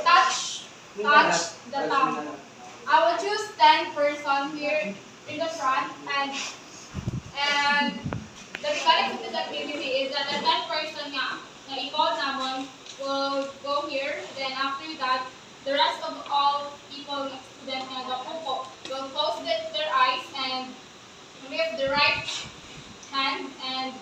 touch the thumb. I will choose 10 person here in the front, and the mechanics of this activity is that the 10 person nga i-call naman will go here. Then after that, the rest of all people, students nga gapupo, will close their eyes and lift the right hand and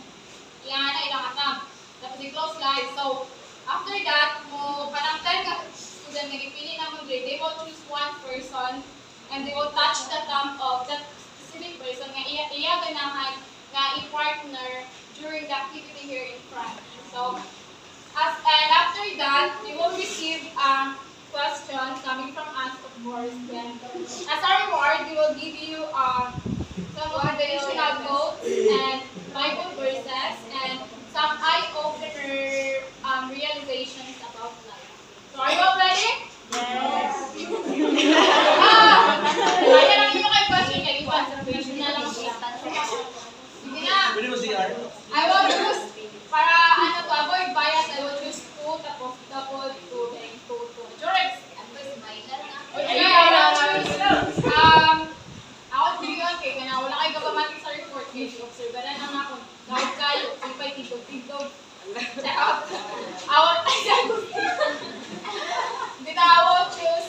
iyan na ilang atam. Tapos i-close live. So after that, mo panang 10 nga student nga ipili naman grade, they will choose one person and they will touch the thumb of that specific person nga iya ganahan nga i-partner during the activity here in front. So, and after that, you will receive questions coming from us, of course. Then, as a reward, we will give you some motivational quotes and Bible verses and some eye-opener realizations about life. So, are you all ready? Yes. Kaya lang yung kay question kay Iwan. Question na lang siya. Sige na. I will choose, para ano to, avoid bias, I will choose 2, tapos double 2, then 2. Jurex! Ako bigyan kay kana wala kay kapamatik sa report kay obserbaran ang ako. Guide kayo, ipay titog. Check out. Dito I will choose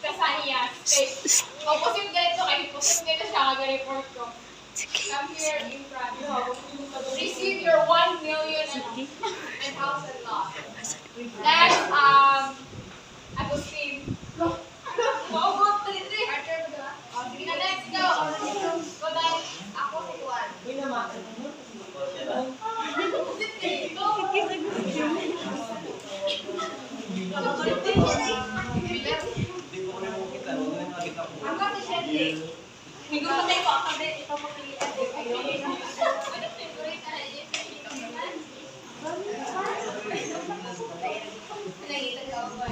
Kasanias. Opposite ganito kay opposite ganito siya kag-report ko. Come here in front. Receive your 1 million and house and lot. Next, Agustin. Maugot, 3. Archer mo diba? Sige na, next, go. Go down. Ako si Juan. Ako si Shelly. Minggu ko tayo ako din. Ito po pilihan. Ano favorite na rin? Nakita ka ako ba?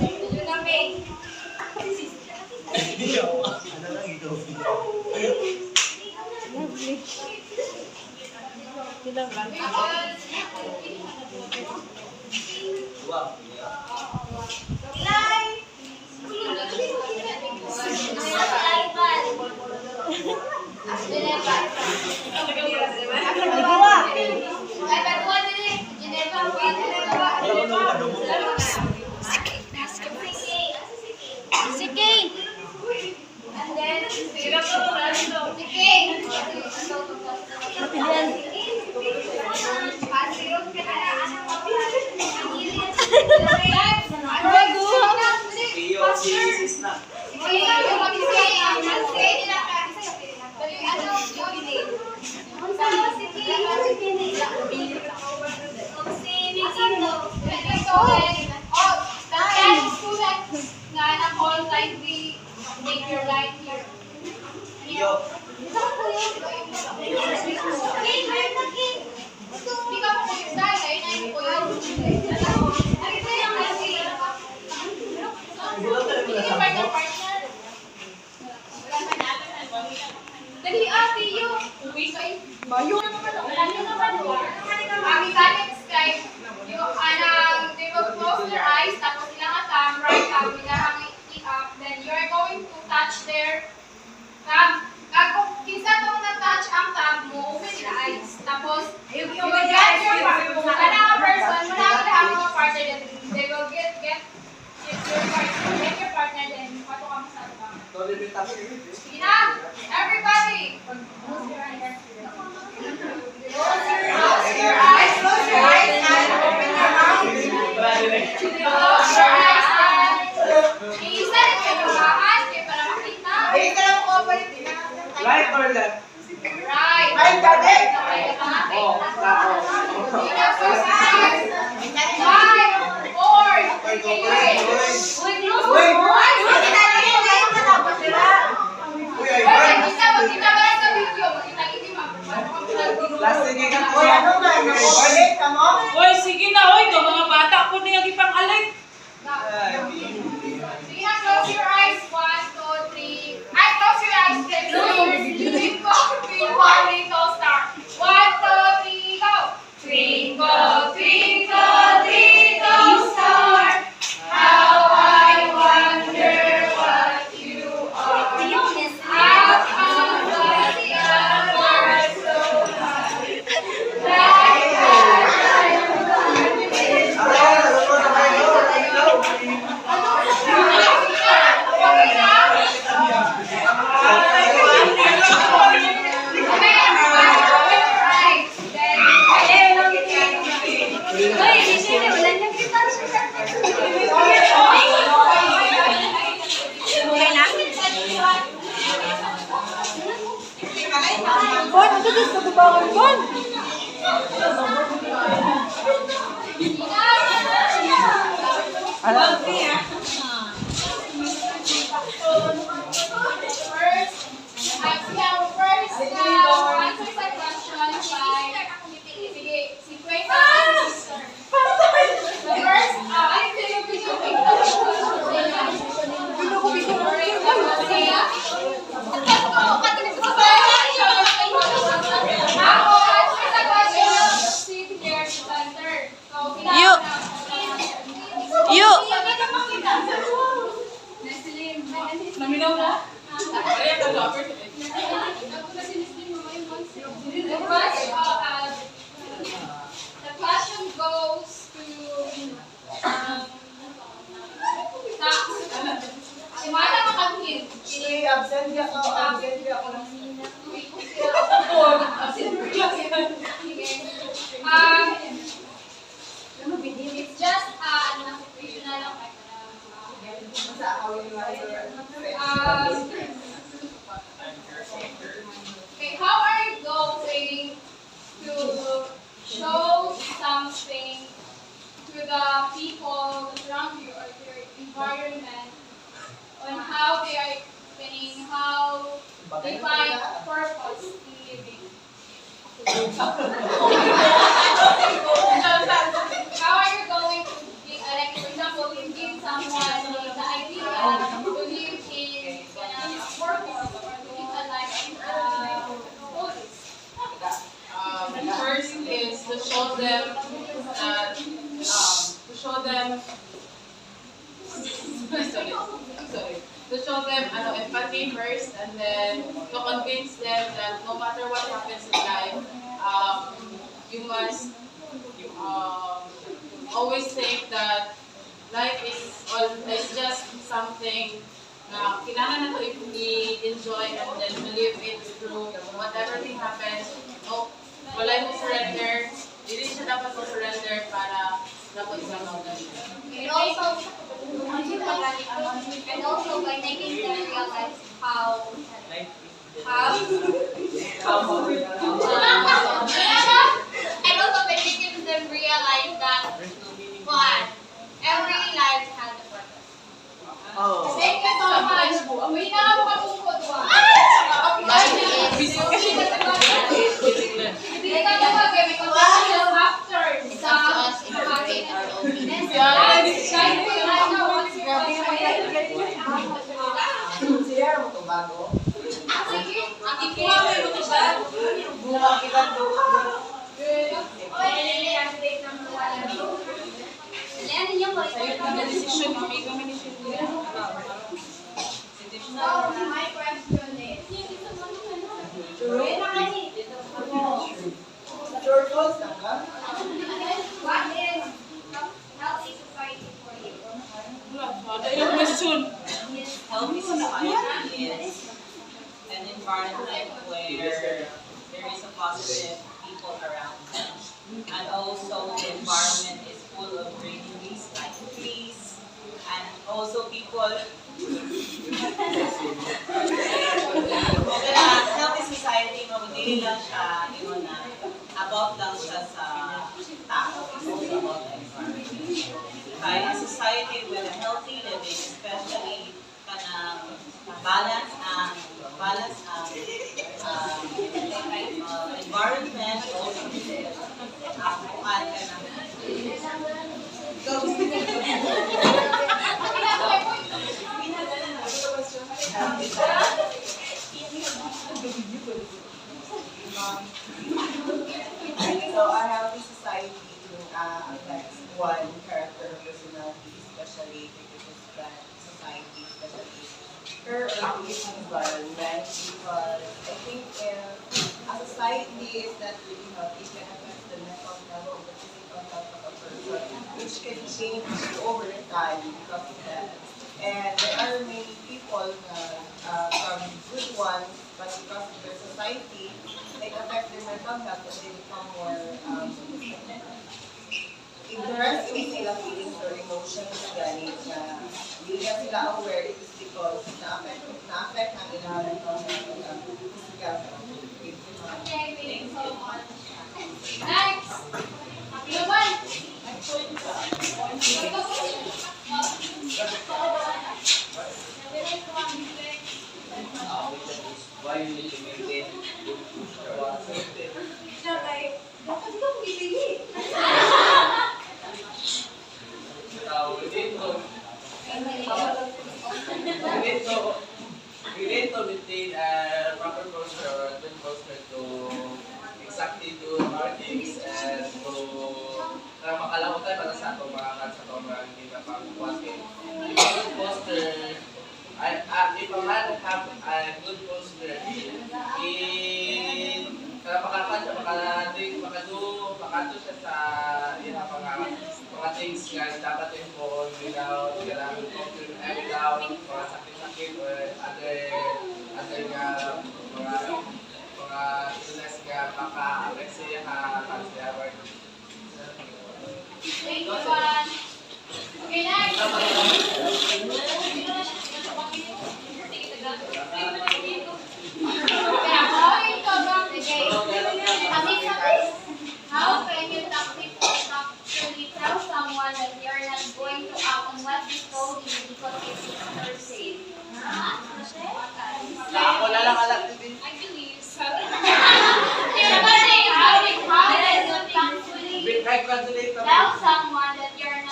Ito na, May. Make your light here. Dali ate yo. Uwi sa bayo. Ang mechanics kay yung they will close their eyes tapos ilang atam right up ilang up, then you are going to touch their tab. Kung kinsa tong na-touch ang tab mo, open your eyes. Tapos, you will get your partner. Kanang person, manang mga partner din. They will get your partner. Get your partner din. Pato ka mo sa tab. Sige na! Everybody! Close your eyes. Close your eyes. Close your eyes and open your mouth. Close your eyes. Isa rin kayo bahan, kayo para makita. Right or left? Right. Right, daddy. Oh, close eyes. 5, 4, 3. Kita ba sa video? Last thing ka po. Oy, sige na, oy, ito mga bata po na yung ipang-alit. Sige na, close your eyes. 1, 2, 3. Ay, close your eyes. Twinkle, twinkle, little star. 1, 2, 3, go. Twinkle, twinkle, Kon! Ano? You! Naminaw na? Ay, ang kag-offer. The question goes to Tax. Si Mara makakit. Si absent niya ako, absent niya ako. It's just situational lang. Sa ako yung Okay, how are you going to show something to the people around you or your environment on how they are explaining how they find purpose in living? How are you going to give, like for example, you give someone the idea to live in purpose or to live a life focus? First is to show them that, to show them empathy first, and then to convince them that no matter what happens in life, you must always think that life is just something na kailangan na to i-enjoy and then to live it through whatever thing happens. No, wala mo surrender. Hindi siya dapat mo surrender para dapat sa mga And also by making them realize how and also by making them realize that every life has a purpose. Oh. Thank you so much. Hindi na ako makatungkod ba? Hindi ka na mag-give after sa Siya mo ito bago. decision, may decision nila. My question is, Turtles na ka? what is healthy society for you? Wala, yung question. Healthy society is an environment where there is a positive people around them. And also the environment is full of greeneries like trees, and also people healthy society, mabudili lang siya, yun na, about lang siya sa tao, it's also about the environment. Kaya a society with a healthy living, especially kanang balance ang environment, also ang kuan kanang So, a healthy society affects one character or personality, especially because that society, especially her or his environment, because I think a society is not really healthy, it can affect the mental health or the physical health of a person, which can change over time because of that. And there are many people from good ones, but because of their society, it affects their mental health and they become more ignorant in sila feelings or emotions ganit na hindi na sila aware. It is because na-affect ang ilang mental health and physical health. Okay, thank you so much. things and to makalamot tayo para sa atong mga kan sa atong mga hindi na pagkuwas kay poster. If a man have a good poster, makato siya sa mga things nga dapat i-phone without without mga sakit-sakit or other nga mga illness nga maka-affect siya siya. Thank you, Juan. Okay, next. Kaya ako yung program today. How can you tactfully tell someone that you are not going to act on what they told you because it is their sake? Ako na lang alam din. I believe so. How can you tactfully tell someone that you are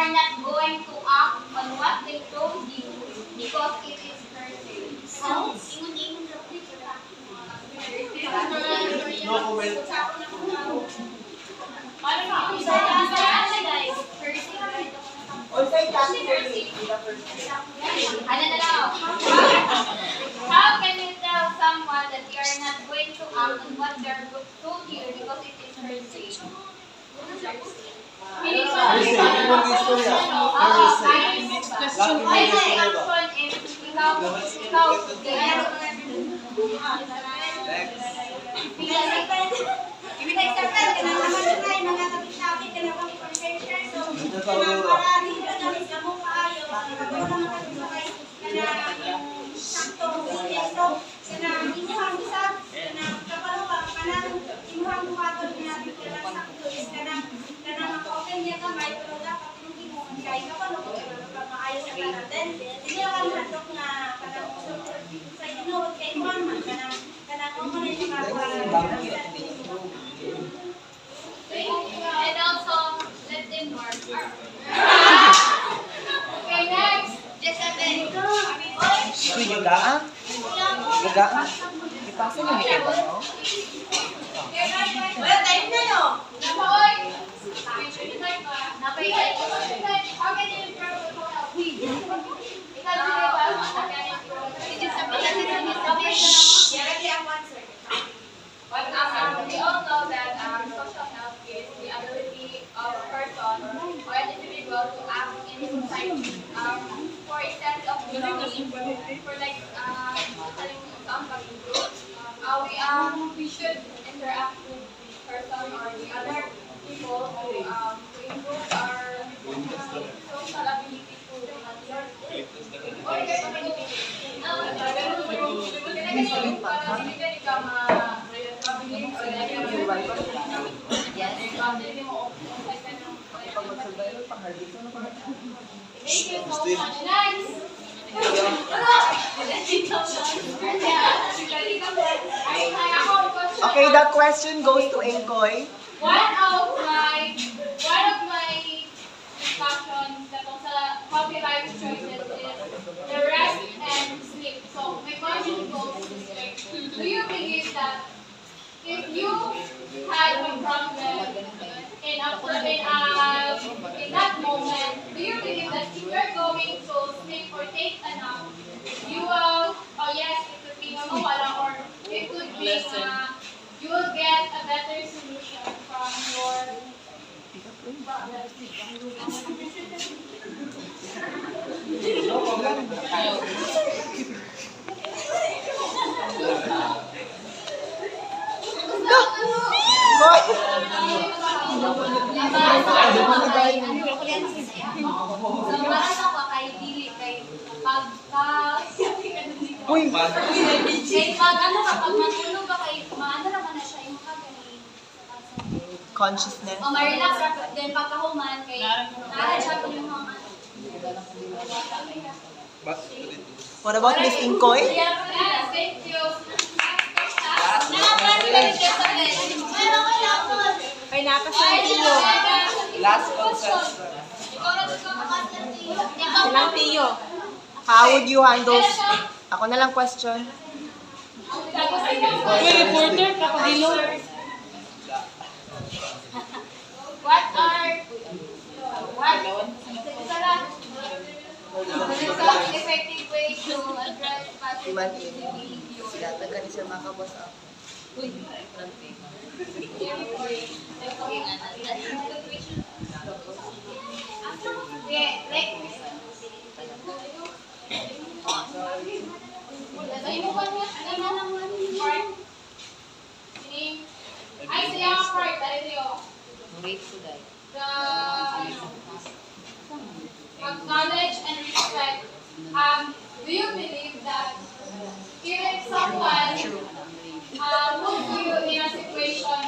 not going to act on what they told you because it is their sake? No comment. Also, practically, the first How can you tell someone that you are not going to act on what they told you because it is her sake? Meaning and also let them work. Okay, next. Uy, gagaan. Gagaan. Ipasa niyo ni Kevin, no? Wala tayo na no. Napoy. We all know that social health is the ability of a person or an individual to act in society for a sense of belonging, for like we should interact with the person or the other people to improve our social ability Thank you so much. Next. Okay, the question goes to Engkoy. One of my discussions sa coffee life choices is the rest and sleep. So my question goes this way: do you believe that if you had a problem in that moment, do you believe that if you're going to sleep or take a nap, you will, oh yes, it could be mawala, or it could be you will get a better solution from your problem? Uy, consciousness. O ma-relax ra din pagkahuman kay nara siya po yung mga What about Miss Engkoy? Yes, thank you. Ay, napasaya Last concept. Silang Tiyo. How would you handle... Ako na lang question. What is the effective way to address passive behavior? Sila taga ni Sir Makabos. Yeah, like ay, sa yung part, dahil yun. Wait ko dahil. The acknowledge and respect. Do you believe that if someone put you in a situation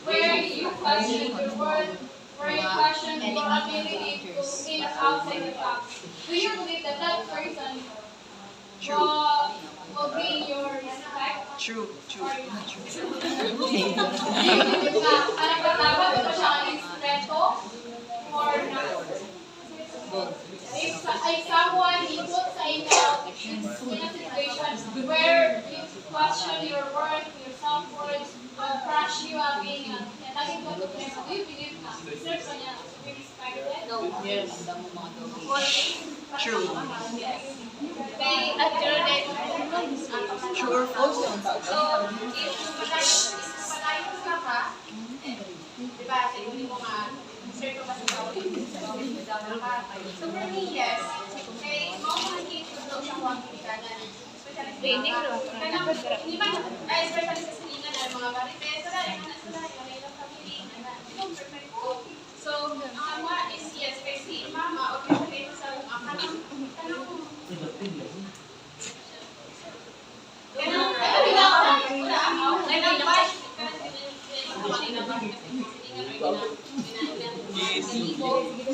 where you question your worth, where you question your ability to think outside the box, do you believe that that person will gain your respect? True. Do you believe na dapat ito siya ang respeto or not? If someone is put sa inyo in a situation where you question your worth, your self-worth, crush you up being a naging problema, do you believe na deserve ka niya to be respected? No. Yes. True. Okay, at your day. True or false? So, if patayon ka, di ba, hindi mo nga, sir ko kasi sa so for me, yes. Okay, mga makikita ko sa huwag kikanan. Especially sa silingan ng mga marites, sila, yung ilang family, perfect ko. So, ang mga is yes, kasi mama, okay, okay, sa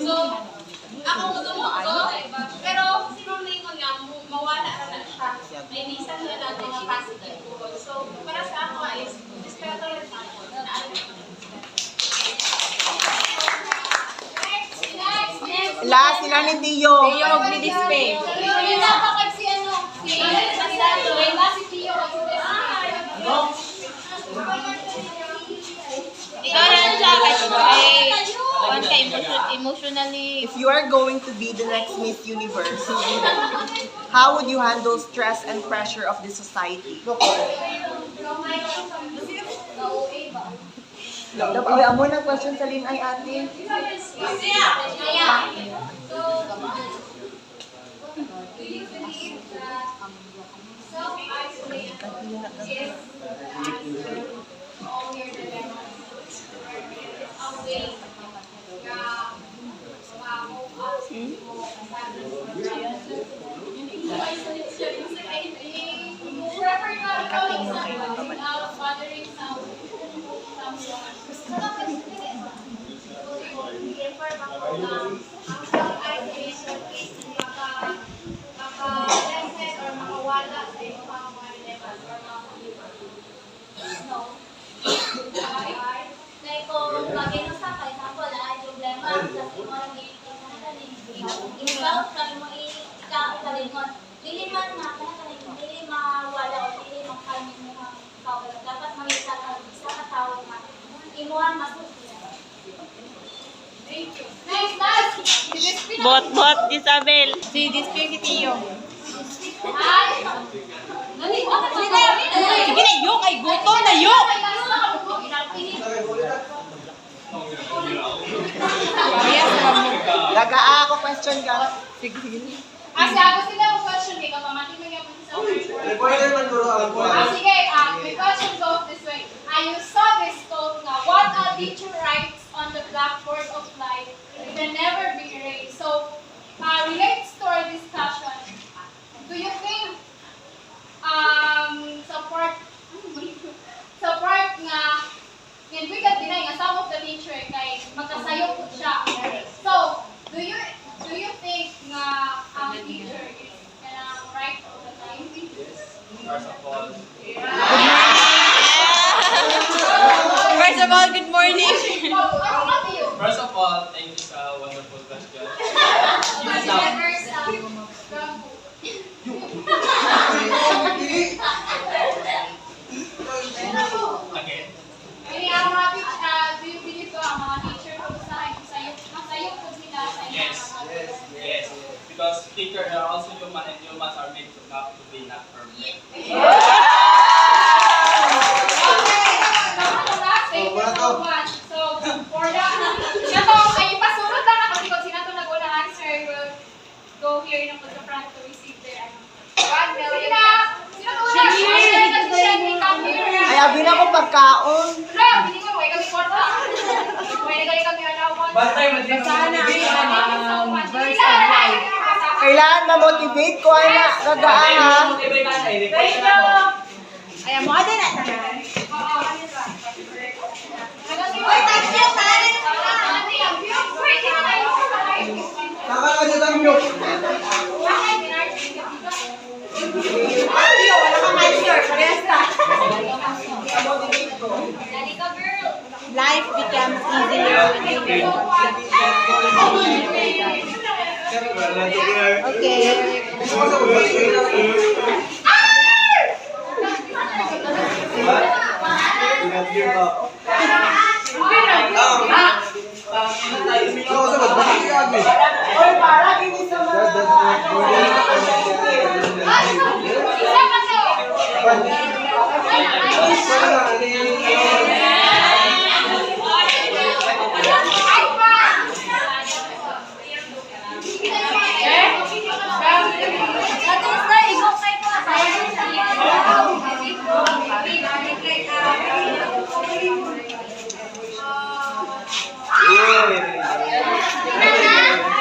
So, ako gusto mo ako, pero si Ma'am Lingon nga, mawala na siya. May nisan na lang mga positive po. So, para sa ako is, respeto lang sa ako. Next. Last, sila ni Tio. Tio, mag-display. Tio, napakag si ano, si Tio, emotionally. If you are going to be the next Miss Universe, how would you handle stress and pressure of the society? Ay, amo na question sa Lin ay ate. So, do you believe that self-isolation is all your dilemmas? A way na mako-up mo isolation sa forever ka calling someone without bothering someone. Prefer ako na ang self-isolation is maka-lesson or makawala sa iyong mga dilemmas or no. Like, kung magino sa for example, ay problema, kasi mo lang i-solve, kami mo i-kalingon. Dili man na, dili mawala o dili makalmin mo ang kawala. Dapat mag-isa ka tao na imuha masusunod. Thank you. Next. Bot, Isabel. Si Tio. Sige na, yung ay gutom na yung. Dagaa ako question ka. Kasi ako sila ang question kay kapamati mo yung sa sige, my question goes this way. You saw this quote na, what a teacher writes on the blackboard of life can never be erased. So, relates to our discussion. Do you think support nga inbigat dinay nga some of the teacher kay magkasayo po siya. So, do you think nga ang teacher is right all the time? First of all, First of all, good morning. First of all, thank you sa wonderful question. Again, Do you believe ang mga teacher ko sa think also human and humans are made to be not perfect. So, for that, ito, ay ipasunod lang ako because sino ito nag-una answer will go here na po sa front to receive their 1 million. Sino ito una? Siyempre, come here. Ay, abin ako pagkaon. Wala, hindi mo, way kami kwarta. Way na kami allowance. Basta yung madali Verse of life. Kailangan ma-motivate ko ay na gagaan ha. Ay, mo din na tanan. Life becomes easier when you Okay. Oy, para kini sa Yeah.